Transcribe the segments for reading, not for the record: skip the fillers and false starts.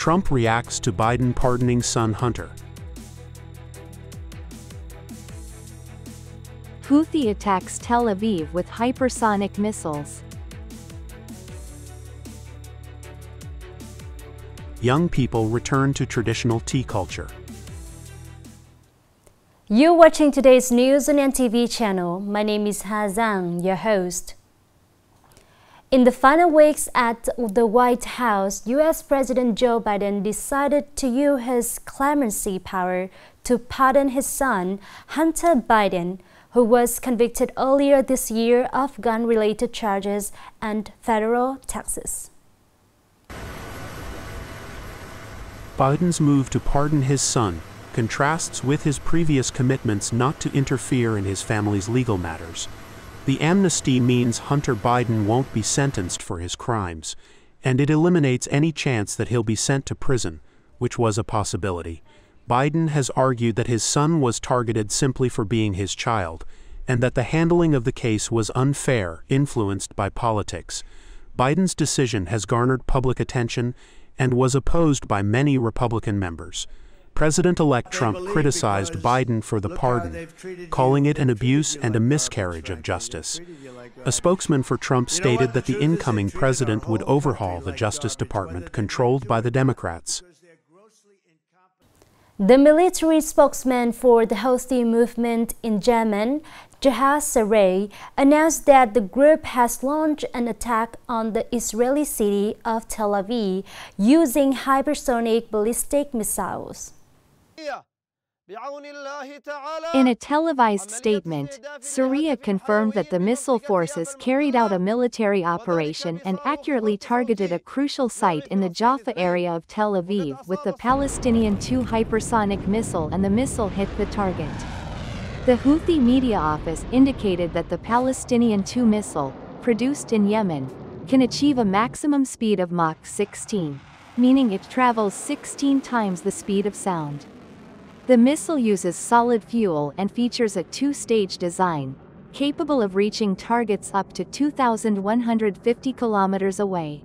Trump reacts to Biden pardoning son Hunter. Houthi attacks Tel Aviv with hypersonic missiles. Young people return to traditional tea culture. You're watching today's news on NTV channel. My name is Hazang, your host. In the final weeks at the White House, U.S. President Joe Biden decided to use his clemency power to pardon his son, Hunter Biden, who was convicted earlier this year of gun-related charges and federal taxes. Biden's move to pardon his son contrasts with his previous commitments not to interfere in his family's legal matters. The amnesty means Hunter Biden won't be sentenced for his crimes, and it eliminates any chance that he'll be sent to prison, which was a possibility. Biden has argued that his son was targeted simply for being his child, and that the handling of the case was unfair, influenced by politics. Biden's decision has garnered public attention and was opposed by many Republican members. President-elect Trump criticized Biden for the pardon, calling it an abuse and a miscarriage of justice. A spokesman for Trump stated that the incoming president would overhaul the Justice Department controlled by the Democrats. The military spokesman for the Houthi movement in Yemen, Jahaz Sarey, announced that the group has launched an attack on the Israeli city of Tel Aviv using hypersonic ballistic missiles. In a televised statement, Syria confirmed that the missile forces carried out a military operation and accurately targeted a crucial site in the Jaffa area of Tel Aviv with the Palestinian II hypersonic missile, and the missile hit the target. The Houthi media office indicated that the Palestinian II missile, produced in Yemen, can achieve a maximum speed of Mach 16, meaning it travels 16 times the speed of sound. The missile uses solid fuel and features a two-stage design, capable of reaching targets up to 2,150 kilometers away.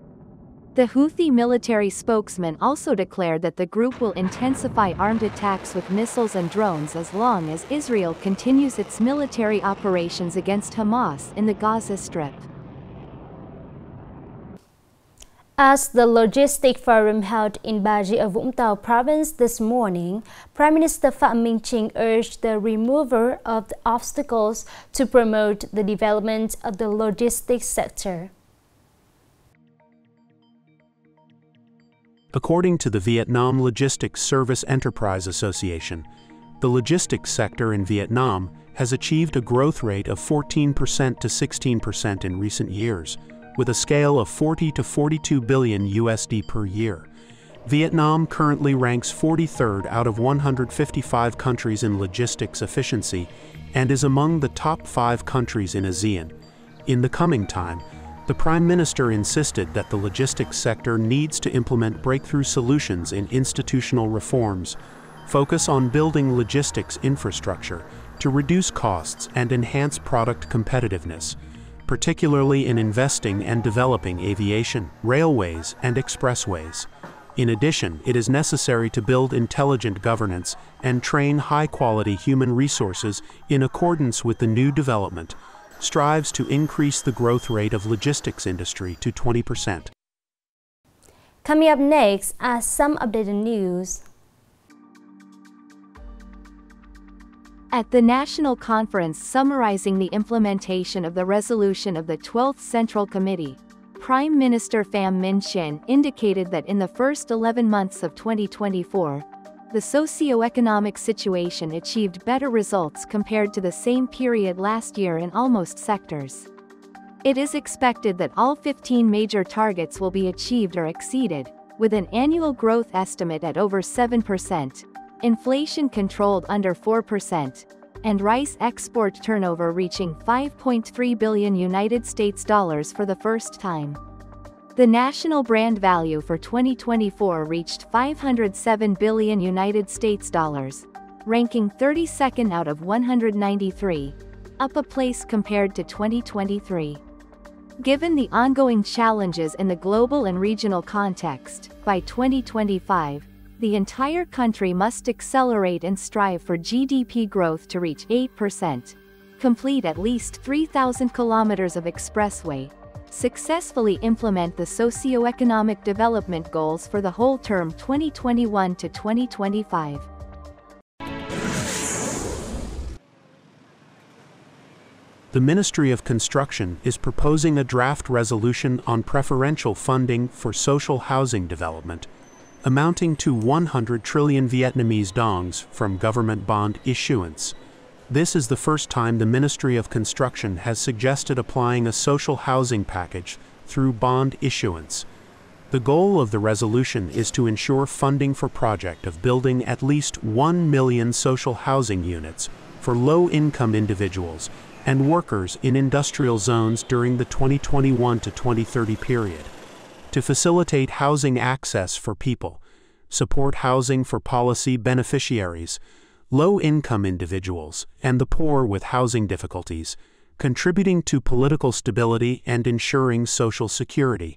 The Houthi military spokesman also declared that the group will intensify armed attacks with missiles and drones as long as Israel continues its military operations against Hamas in the Gaza Strip. As the Logistic Forum held in Bà Rịa Vũng Tàu province this morning, Prime Minister Phạm Minh Chính urged the removal of the obstacles to promote the development of the logistics sector. According to the Vietnam Logistics Service Enterprise Association, the logistics sector in Vietnam has achieved a growth rate of 14% to 16% in recent years, with a scale of 40 to 42 billion USD per year. Vietnam currently ranks 43rd out of 155 countries in logistics efficiency and is among the top 5 countries in ASEAN. In the coming time, the Prime Minister insisted that the logistics sector needs to implement breakthrough solutions in institutional reforms, focus on building logistics infrastructure to reduce costs and enhance product competitiveness, particularly in investing and developing aviation, railways, and expressways. In addition, it is necessary to build intelligent governance and train high-quality human resources in accordance with the new development, strives to increase the growth rate of logistics industry to 20%. Coming up next are some updated news. At the National Conference summarizing the implementation of the resolution of the 12th Central Committee, Prime Minister Pham Minh Chinh indicated that in the first 11 months of 2024, the socio-economic situation achieved better results compared to the same period last year in almost sectors. It is expected that all 15 major targets will be achieved or exceeded, with an annual growth estimate at over 7%, inflation controlled under 4%, and rice export turnover reaching $5.3 billion United States dollars for the first time. The national brand value for 2024 reached $507 billion United States dollars, ranking 32nd out of 193, up a place compared to 2023. Given the ongoing challenges in the global and regional context, by 2025, the entire country must accelerate and strive for GDP growth to reach 8%, complete at least 3,000 kilometers of expressway, successfully implement the socio-economic development goals for the whole term 2021 to 2025. The Ministry of Construction is proposing a draft resolution on preferential funding for social housing development, amounting to 100 trillion Vietnamese dongs from government bond issuance. This is the first time the Ministry of Construction has suggested applying a social housing package through bond issuance. The goal of the resolution is to ensure funding for project of building at least 1 million social housing units for low-income individuals and workers in industrial zones during the 2021 to 2030 period, to facilitate housing access for people, support housing for policy beneficiaries, low-income individuals, and the poor with housing difficulties, contributing to political stability and ensuring social security.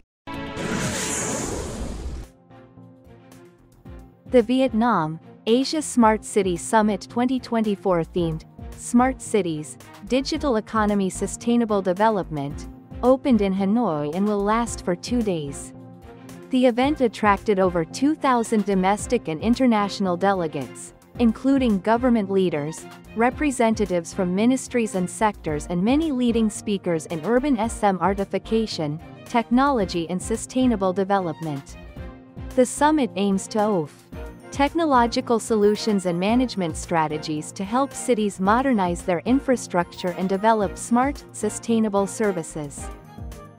The Vietnam Asia Smart City Summit 2024 themed Smart Cities, Digital Economy Sustainable Development, opened in Hanoi and will last for 2 days. The event attracted over 2,000 domestic and international delegates, including government leaders, representatives from ministries and sectors, and many leading speakers in urban artification, technology and sustainable development. The summit aims to offer technological solutions and management strategies to help cities modernize their infrastructure and develop smart, sustainable services.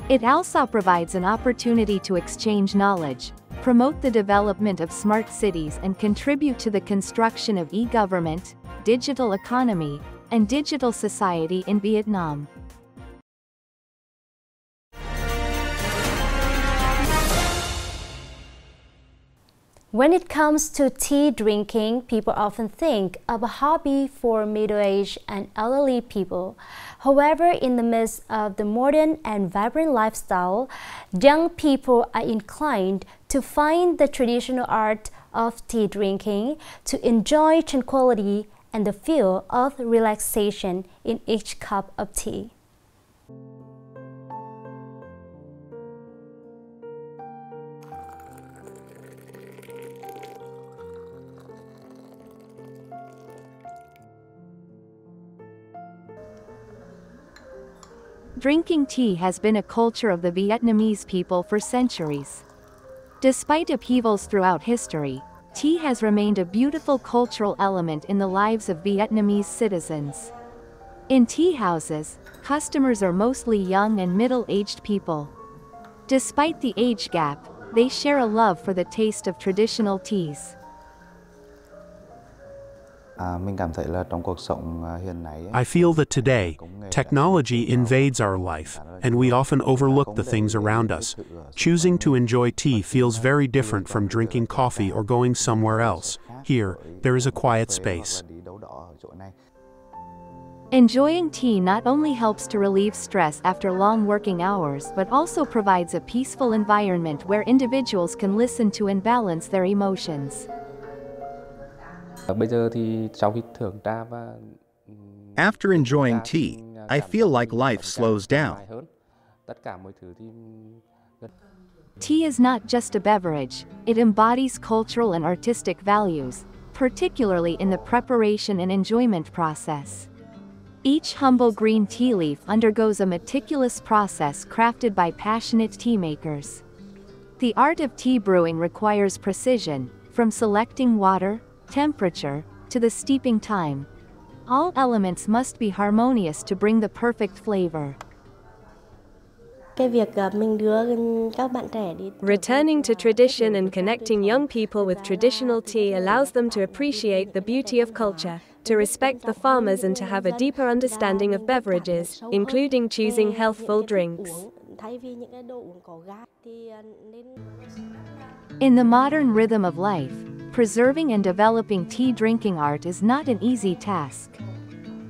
It also provides an opportunity to exchange knowledge, promote the development of smart cities, and contribute to the construction of e-government, digital economy, and digital society in Vietnam. When it comes to tea drinking, people often think of a hobby for middle-aged and elderly people. However, in the midst of the modern and vibrant lifestyle, young people are inclined to find the traditional art of tea drinking to enjoy tranquility and the feel of relaxation in each cup of tea. Drinking tea has been a culture of the Vietnamese people for centuries. Despite upheavals throughout history, tea has remained a beautiful cultural element in the lives of Vietnamese citizens. In tea houses, customers are mostly young and middle-aged people. Despite the age gap, they share a love for the taste of traditional teas. I feel that today, technology invades our life, and we often overlook the things around us. Choosing to enjoy tea feels very different from drinking coffee or going somewhere else. Here, there is a quiet space. Enjoying tea not only helps to relieve stress after long working hours but also provides a peaceful environment where individuals can listen to and balance their emotions. After enjoying tea, I feel like life slows down. Tea is not just a beverage, it embodies cultural and artistic values, particularly in the preparation and enjoyment process. Each humble green tea leaf undergoes a meticulous process crafted by passionate tea makers. The art of tea brewing requires precision, from selecting water, temperature, to the steeping time. All elements must be harmonious to bring the perfect flavor. Returning to tradition and connecting young people with traditional tea allows them to appreciate the beauty of culture, to respect the farmers, and to have a deeper understanding of beverages, including choosing healthful drinks. In the modern rhythm of life, preserving and developing tea drinking art is not an easy task.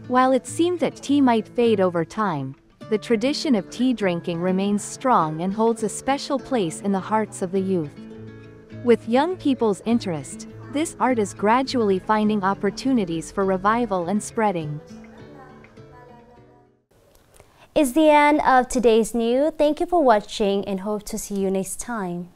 While it seemed that tea might fade over time, the tradition of tea drinking remains strong and holds a special place in the hearts of the youth. With young people's interest, this art is gradually finding opportunities for revival and spreading. It's the end of today's news. Thank you for watching and hope to see you next time.